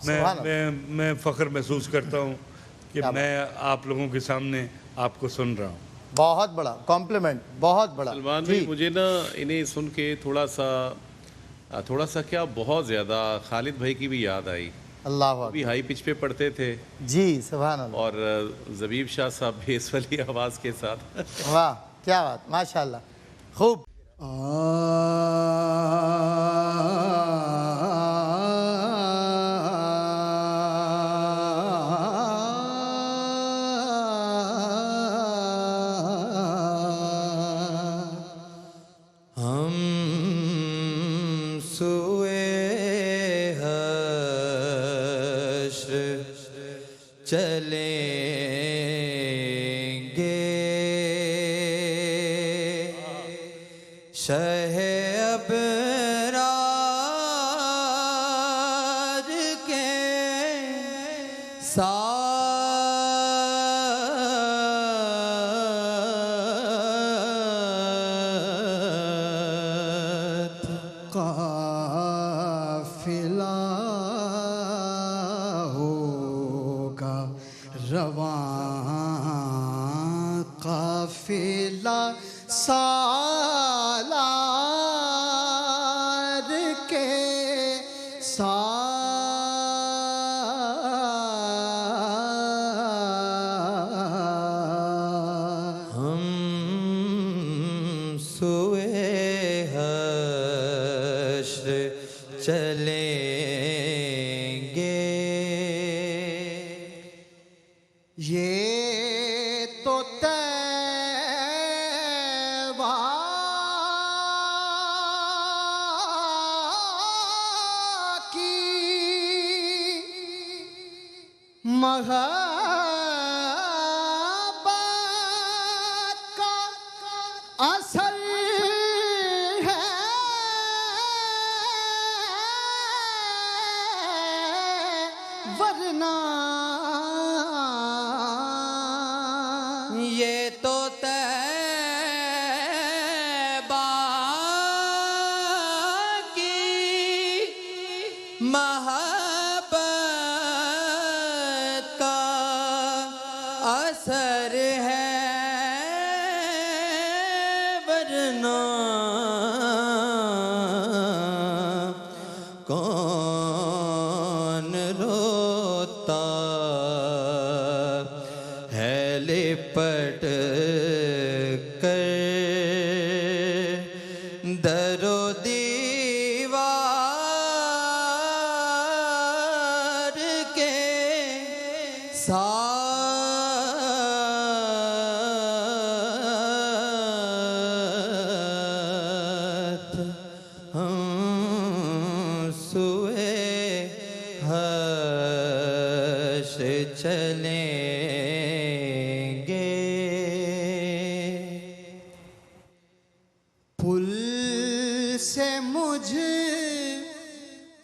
सुभान अल्लाह। मैं फ़ख्र महसूस करता हूँ कि क्या मैं आप लोगों के सामने आपको सुन रहा हूँ। बहुत बड़ा कॉम्प्लीमेंट, बहुत बड़ा सलमान जी। भाई, मुझे ना इन्हें सुन के थोड़ा सा क्या बहुत ज़्यादा खालिद भाई की भी याद आई। अल्लाह वो भी अकबर। हाई पिच पे पढ़ते थे जी सुभान अल्लाह। और ज़बीब शाह साहब बेस वाली आवाज़ के साथ। वाह क्या बात, माशाल्लाह, खूब। हम सुए हश्र चलेंगे, शह अबरार के साथ काफिला होगा रवां, काफिला सालार के साथ। हम सोए हश्र चलेंगे, ये तो तैबा की मोहब्बत का असर है, वरना ये तो तैबा की मोहब्बत का असर है, वरना कौन रोता है लिपट कर दरो दीवार के साथ। हम सोए हश्र चलेंगे, पुल से मुझ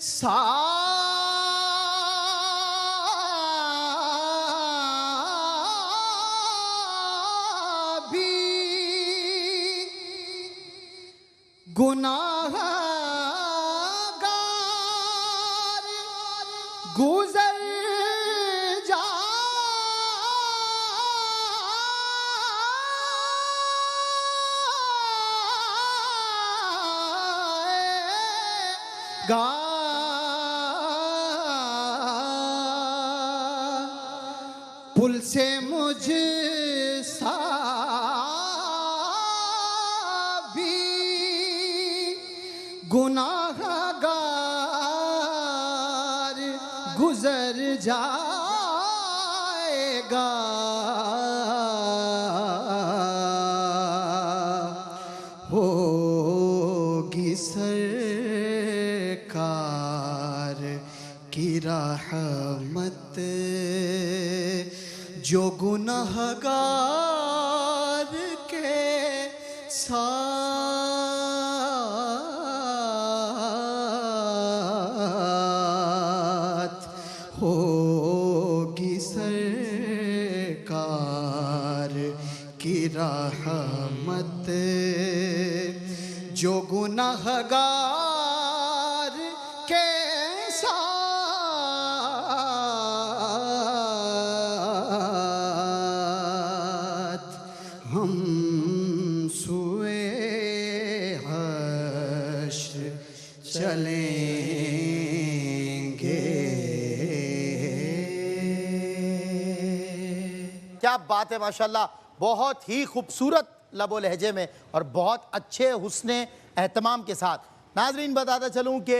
सा भी गुनाहगार गुजर जाएगा, पुल से मुझ सा भी गुनाहगार गुजर जाएगा, होगी सरकार की रहमत जो गुनाहगार के साथ, होगी सरकार की रहमत जो गुनाहगार के साथ। क्या बात है माशाल्लाह, बहुत ही खूबसूरत लबो लहजे में और बहुत अच्छे हुस्ने एहतमाम के साथ। नाजरीन बताता चलूँ कि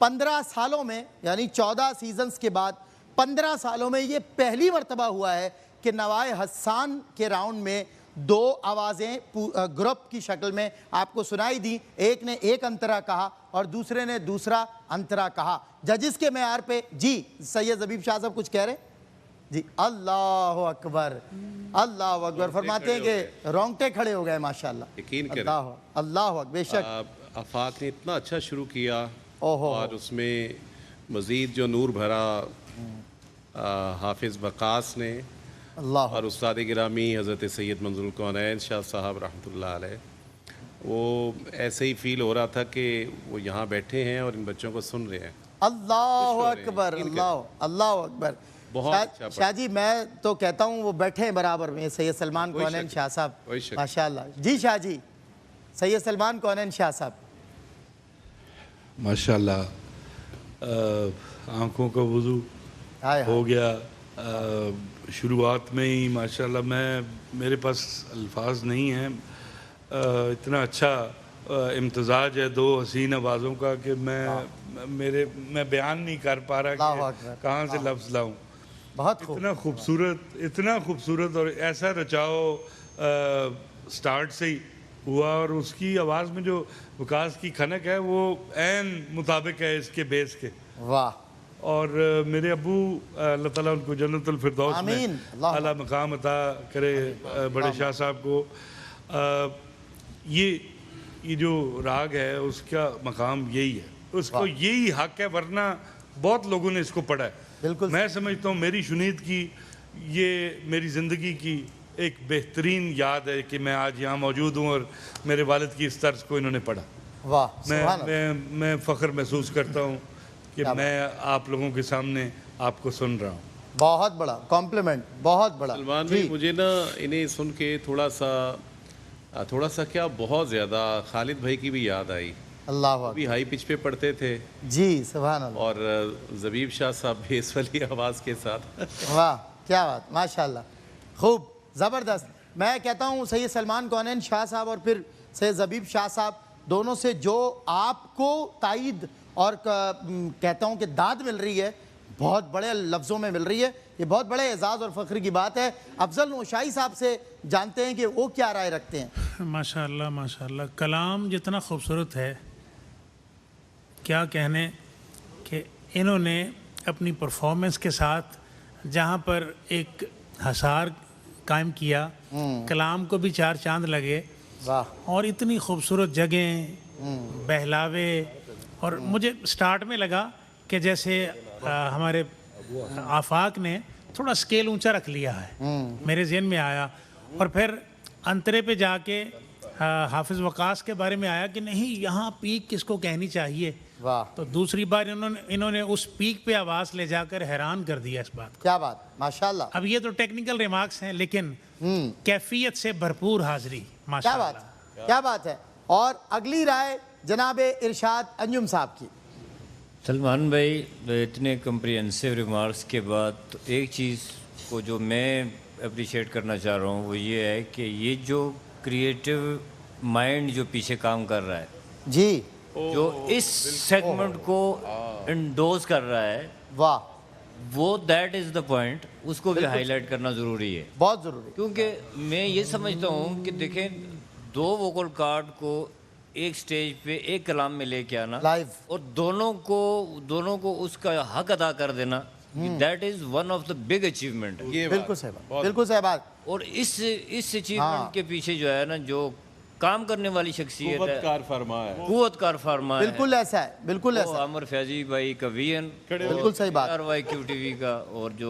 15 सालों में यानी 14 सीजन्स के बाद 15 सालों में ये पहली मरतबा हुआ है कि नवाए हसन के राउंड में दो आवाज़ें ग्रुप की शक्ल में आपको सुनाई दी। एक ने एक अंतरा कहा और दूसरे ने दूसरा अंतरा कहा। जजिस के मेयार पे जी सैयद ज़बीब शाह साहब कुछ कह रहे जी। अल्लाह अकबर, अल्लाह अकबर। फरमाते हैं कि रोंगटे खड़े हो गए माशाल्लाह। यकीन करें। अल्लाह अल्लाह बेशक आफाक ने इतना अच्छा शुरू किया ओहो। और उसमें मज़ीद जो नूर भरा हाफिज़ वक़ास ने अल्लाह और उस्ताद गिरामी हज़रत सैयद मंज़ूरुल कौनैन शाह साहब रहमतुल्लाह अलैह, वो ऐसे ही फील हो रहा था कि वो यहाँ बैठे हैं और इन बच्चों को सुन रहे हैं। अल्लाह अकबर, अल्लाह अल्लाह अकबर। बहुत अच्छा शाह जी मैं तो कहता हूँ वो बैठे हैं बराबर में सैयद सलमान कोई कौनैन शक शाह साहब कोई शक माशाल्लाह। जी शाह जी, सैयद सलमान कौनैन शाह साहब माशाल्लाह आँखों का वुज़ू हाय हो हाय। गया शुरुआत में ही माशाल्लाह। मेरे पास अल्फाज नहीं हैं, इतना अच्छा इम्तज़ाज है दो हसीन आवाज़ों का कि मैं बयान नहीं कर पा रहा अल्लाह कि अकबर। कहाँ से लफ्ज़ लाऊं। बहुत खूब। इतना खूबसूरत और ऐसा रचाओ स्टार्ट से ही हुआ और उसकी आवाज़ में जो विकास की खनक है वो ऐन मुताबिक है इसके बेस के। वाह। और मेरे अबू अल्लाह ताला उनको जन्नतुल फिरदौस आमीन। में आला मकाम अता करे बड़े शाह साहब को। ये जो राग है उसका मकाम यही है, उसको यही हक है, वरना बहुत लोगों ने इसको पढ़ा है। बिल्कुल मैं समझता हूँ मेरी शुनीद की ये मेरी ज़िंदगी की एक बेहतरीन याद है कि मैं आज यहाँ मौजूद हूँ और मेरे वालिद की इस तर्ज को इन्होंने पढ़ा। वाह सुभान अल्लाह। मैं फ़ख्र महसूस करता हूँ कि मैं आप लोगों के सामने आपको सुन रहा हूँ। बहुत बड़ा कॉम्प्लीमेंट, बहुत बड़ा। सलमान जी भाई, मुझे ना इन्हें सुन के थोड़ा सा क्या बहुत ज़्यादा खालिद भाई की भी याद आई। अल्लाह भी अकबर। हाई पिच पे पढ़ते थे जी सुभान अल्लाह। और ज़बीब शाह साहब बेस वाली आवाज़ के साथ वाह क्या बात माशाल्लाह, खूब ज़बरदस्त। मैं कहता हूँ सैयद सलमान कौनैन शाह साहब और फिर सैयद ज़बीब शाह साहब दोनों से जो आपको तायद और कहता हूँ कि दाद मिल रही है, बहुत बड़े लफ्ज़ों में मिल रही है, ये बहुत बड़े एजाज़ और फ़ख्र की बात है। अफजल नौशाई साहब से जानते हैं कि वो क्या राय रखते हैं। माशाल्लाह माशाल्लाह, कलाम जितना खूबसूरत है क्या कहने कि इन्होंने अपनी परफॉर्मेंस के साथ जहाँ पर एक हसार कायम किया, कलाम को भी चार चांद लगे। वाह। और इतनी खूबसूरत जगह बहलावे। और मुझे स्टार्ट में लगा कि जैसे हमारे आफाक ने थोड़ा स्केल ऊंचा रख लिया है, मेरे जहन में आया। और फिर अंतरे पे जाके हाफिज़ वक़ास के बारे में आया कि नहीं यहाँ पीक किसको कहनी चाहिए। वाह। तो दूसरी बार इन्होंने उस पीक पे आवाज़ ले जाकर हैरान कर दिया इस बात को। क्या बात माशाल्लाह। अब ये तो टेक्निकल रिमार्क्स हैं लेकिन कैफियत से भरपूर हाजिरी क्या माशाल्लाह। बात, क्या बात है। और अगली राय जनाब इरशाद अंजुम साहब की। सलमान भाई, इतने कम्प्रिहेंसिव रिमार्क्स के बाद तो एक चीज़ को जो मैं अप्रिशिएट करना चाह रहा हूँ वो ये है कि ये जो क्रिएटिव माइंड जो पीछे काम कर रहा है, जी जो इस सेगमेंट को इंडोज कर रहा है, वाह, वो दैट इज़ द पॉइंट, उसको भी हाईलाइट करना ज़रूरी है। बहुत ज़रूरी। क्योंकि मैं ये समझता हूँ कि देखें, दो वोकल कार्ड को एक स्टेज पे एक कलाम में लेके आना लाइव और दोनों को उसका हक अदा कर देना, that is one of the big achievement. बिल्कुल सही बात, बिल्कुल सही बात। और इस अचीवमेंट के पीछे जो है ना, जो काम करने वाली शख्सियत है, कुव्वतकार फरमा है। कुव्वतकार फरमा है, बिल्कुल ऐसा है, बिल्कुल वो ऐसा है। आमिर फैजी भाई का वीएन, बिल्कुल सही बात। RYQTV का, और जो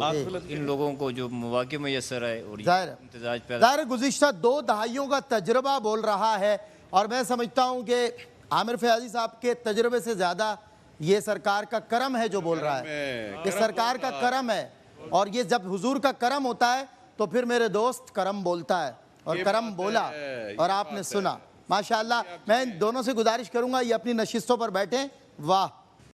इन लोगों को जो मौके मैसर आए और जाहिर है। इम्तिजाज पैदा। ज़ाहिर गुज़िश्ता 2 दहाइयों का तजर्बा बोल रहा है और मैं समझता हूँ कि आमिर फयाजी साहब के तजर्बे से ज़्यादा ये सरकार का करम है जो बोल रहा है। ये सरकार का करम है और ये जब हुजूर का करम होता है तो फिर मेरे दोस्त करम बोलता है और करम बोला और आपने सुना। माशाअल्लाह। मैं इन दोनों से गुजारिश करूंगा ये अपनी नशिस्तों पर बैठें। वाह।